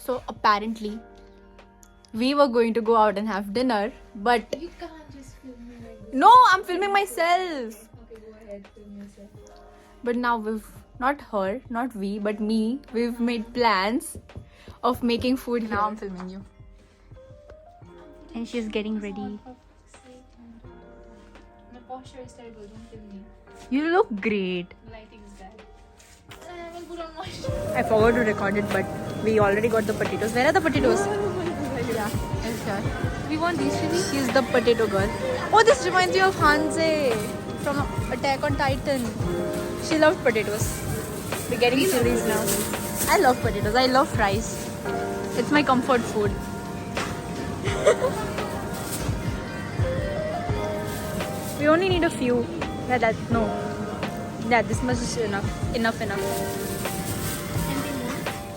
So apparently, we were going to go out and have dinner, but You can't just film me like this. no, I'm filming myself. Okay, go ahead, film yourself. But now not we, but me, we've made plans of making food. Now I'm filming you. And she's getting ready. My posture is terrible, don't film me. You look great. Lighting is bad. I will put on moisture. I forgot to record it, but we already got the potatoes. Where are the potatoes? Yeah, it's here. We want these chili? She's the potato girl. Oh, this reminds me of Hanse from Attack on Titan. She loved potatoes. We're getting chilies now. I love potatoes. I love fries. It's my comfort food. We only need a few. Yeah, this much is enough. Enough. Anything more?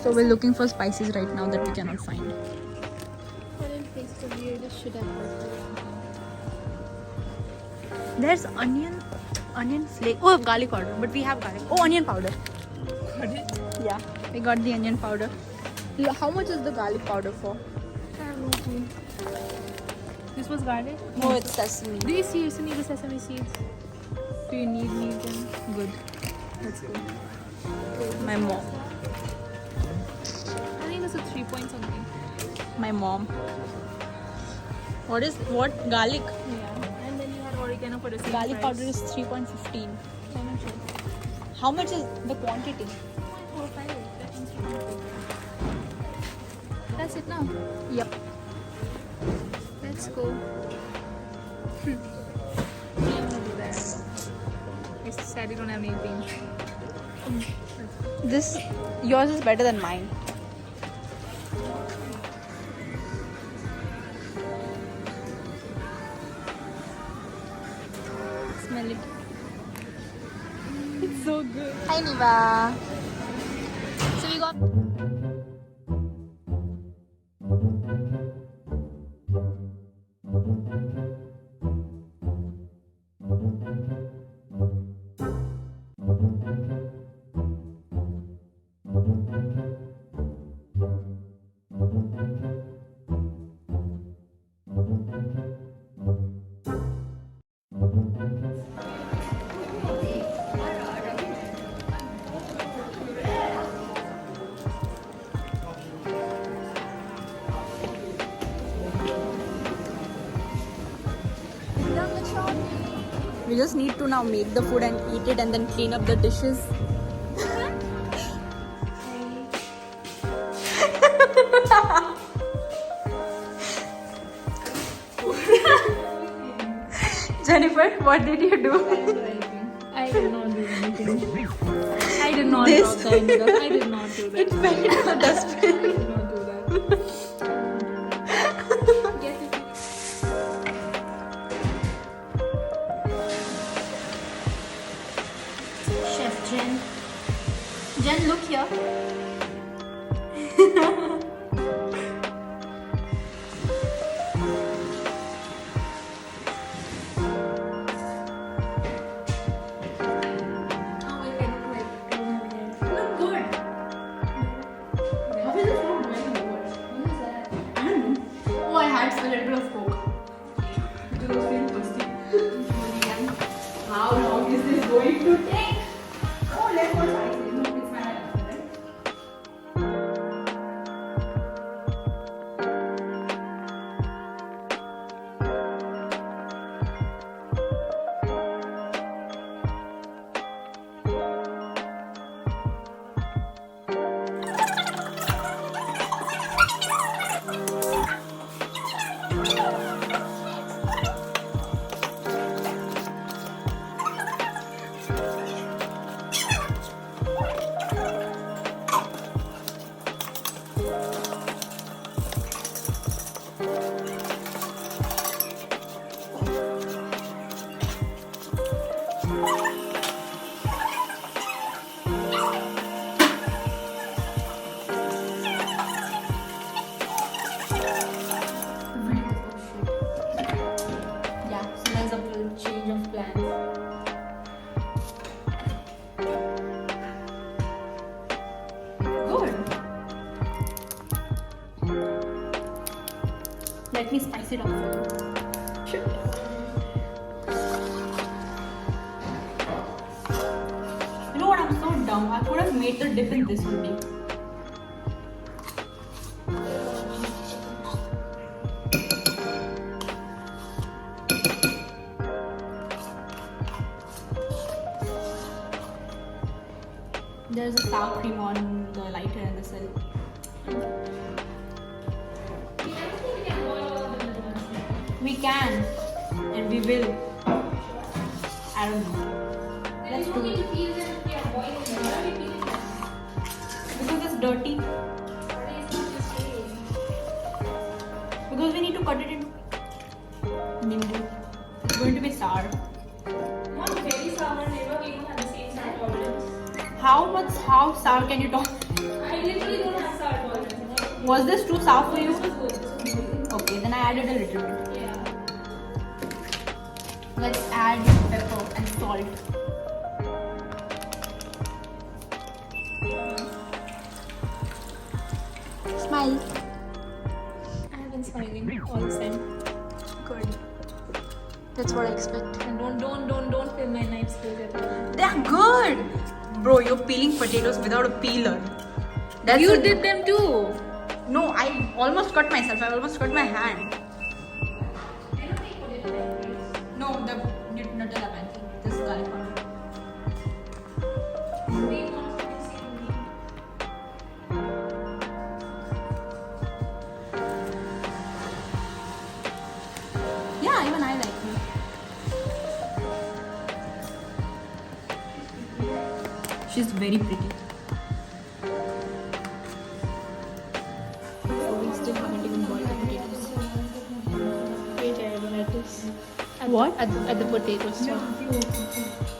So we're looking for spices right now that we cannot find. I didn't taste the weirdest shit I've heard. There's onion flake. Oh, garlic powder. But we have garlic. Oh, onion powder. Got it? Yeah, we got the onion powder. How much is the garlic powder for? I have no clue. This was garlic? No, it's sesame. Do you seriously need the sesame seeds? Do you need them? Good. That's good. My mom. I think it's a 3 point something. My mom. What? Garlic. Yeah. And then you had oregano for the same Garlic price. powder is 3.15. How much? How much is the quantity? 4.45. That means 3.45. That's it now. Yep. Let's go. I'm gonna do that. I sadly don't have anything. Yours is better than mine. Smell it. It's so good. Hi, Niva. So we got. We just need to now make the food and eat it and then clean up the dishes. Jennifer, what did you do? I did not do anything. I did not This- drop the indigo. I did not do that. It fell into the dustbin. I did not do that. Guess if you... Chef Jen. Jen, look here. Oh, I had a little bit of coke. Because I was feeling thirsty. How long is this going to take? Oh, let's go try it. No, it's my right? Let me spice it up for you. You know what? I'm so dumb. I could have made the dip in this only. There's a sour cream on the lighter and the cell. We can, and we will. I don't know. Let's do it. Because it's dirty. Because we need to cut it into nimbu. It's going to be sour. Not very sour, never we don't have the same sour tolerance. How sour can you talk? I literally don't have sour tolerance. Was this too sour for you? This was good. This was good. Okay, then I added a little bit. Yeah. Let's add pepper and salt. Smile. I have been smiling all the time. Good. That's what I expect. And don't feel my knife skills at all. They are good. Bro, you're peeling potatoes without a peeler. You did them too. No, I almost cut myself. I almost cut my hand. No, the Nutella pancake. This is garlic powder. Yeah, even I like it. She's very pretty. We still haven't even boiled the potatoes. Very terrible at this. What? At the potatoes. So.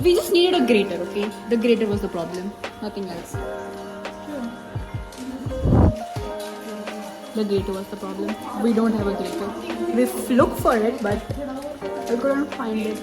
We just needed a grater, okay? The grater was the problem, nothing else. The grater was the problem. We don't have a grater. We looked for it, but we couldn't find it.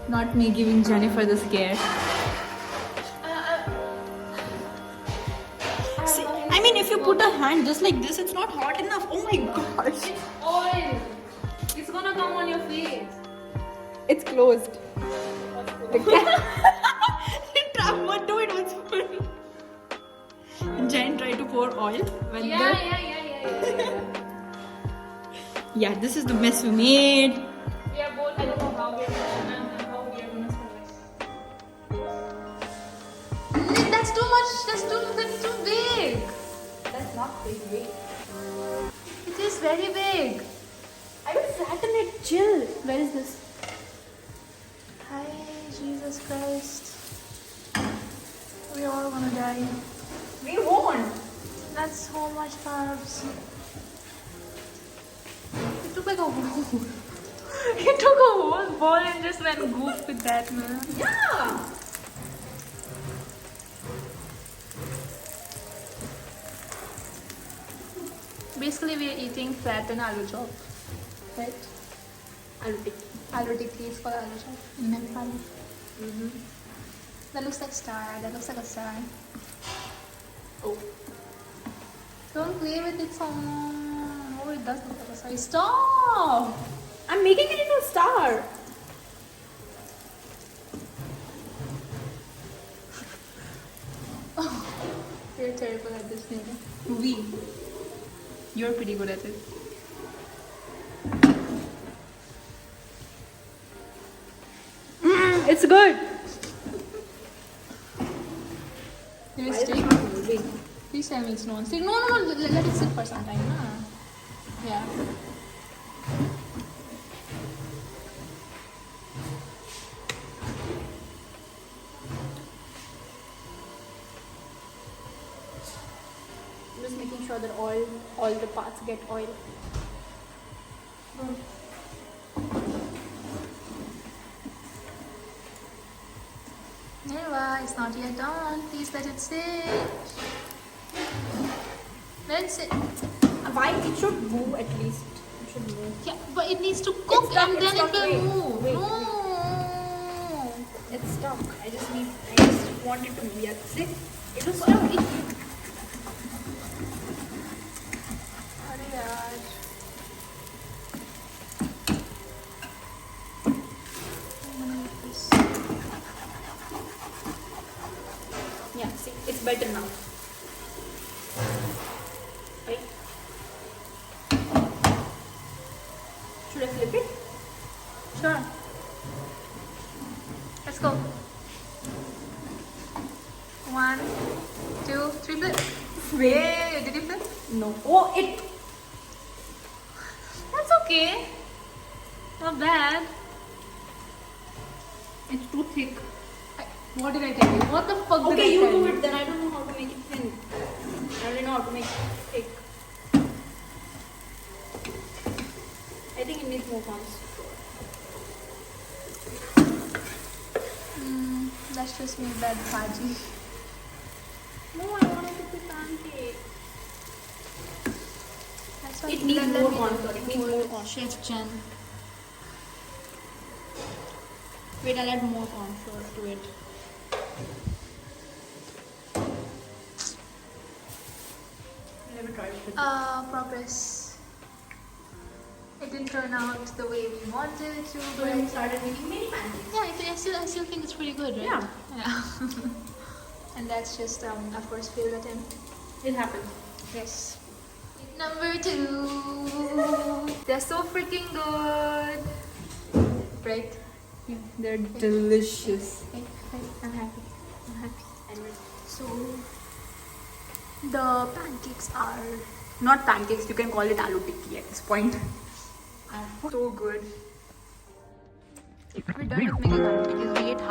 Not me giving Jennifer the scare. See, I mean, if you put a hand just like this, it's not hot enough. Oh my gosh. Oil. It's gonna come on your face. It's closed. What do it was funny. Jen tried to pour oil. When Yeah. Yeah, this is the mess we made. We are both. I don't know how we are gonna survive. That's too much. That's too big. That's not big. It is very big. I will flatten it. Chill. Where is this? Hi, Jesus Christ. We all gonna die. We won't. That's so much carbs. It took like a whole. He took a whole ball and just went goof with that, man. Yeah. Basically, we are eating flattened aloo chop, right? Aloo tikki. Aloo tikki is called aloo chop in Nepali. That looks like star. That looks like a star. Oh. Don't play with it, son. Oh, it does look like a star. Stop! I'm making it into a star. You're terrible at this thing. We. You're pretty good at it. It's good. You're stick. Please tell me it's non-stick. No. Let it sit for some time. Yeah. I'm just making sure that all the parts get oil. not yet done. Please let it sit. Let it sit. Why? It should move at least. It should move. Yeah, but it needs to cook stuck, and then it's it stuck. will Wait, move. wait, No. It's stuck. I just want it to move. Yeah, see? It was stuck. अरे यार. Yeah, see, it's better now. Right? Should I flip it? Sure. Let's go. 1, 2, 3, flip. Wait. Yay, did you flip? No. Oh, it. That's okay. Not bad. It's too thick. What did I tell you? What the fuck did I Okay, you tell do you? it then. I don't know how to make it thin. I only know how to make it thick. I think it needs more cons. Let's just make that bhaji. No, I want it to be pancake. That's why It needs more corn. Sorry, it needs more corn. Chef Jen. Wait, I'll add more corn flour to it. Never tried it. Progress. It didn't turn out the way we wanted it to, So but we started making mini pancakes. yeah, I still think it's pretty good, right? Yeah. And that's just our first failure attempt. It happened. Yes. Number 2. They're so freaking good. Right? Yeah, they're delicious. Okay, I'm happy. I'm happy. And So the pancakes are not pancakes, you can call it aloo tikki at this point. So good. We're done with making aloo tikkis. We ate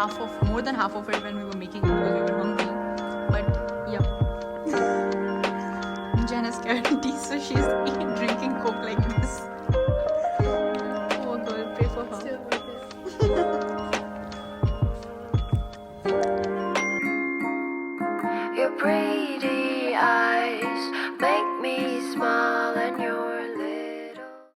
more than half of it when we were making it because we were hungry. But yeah. Jen is scared, so she's drinking Coke like this.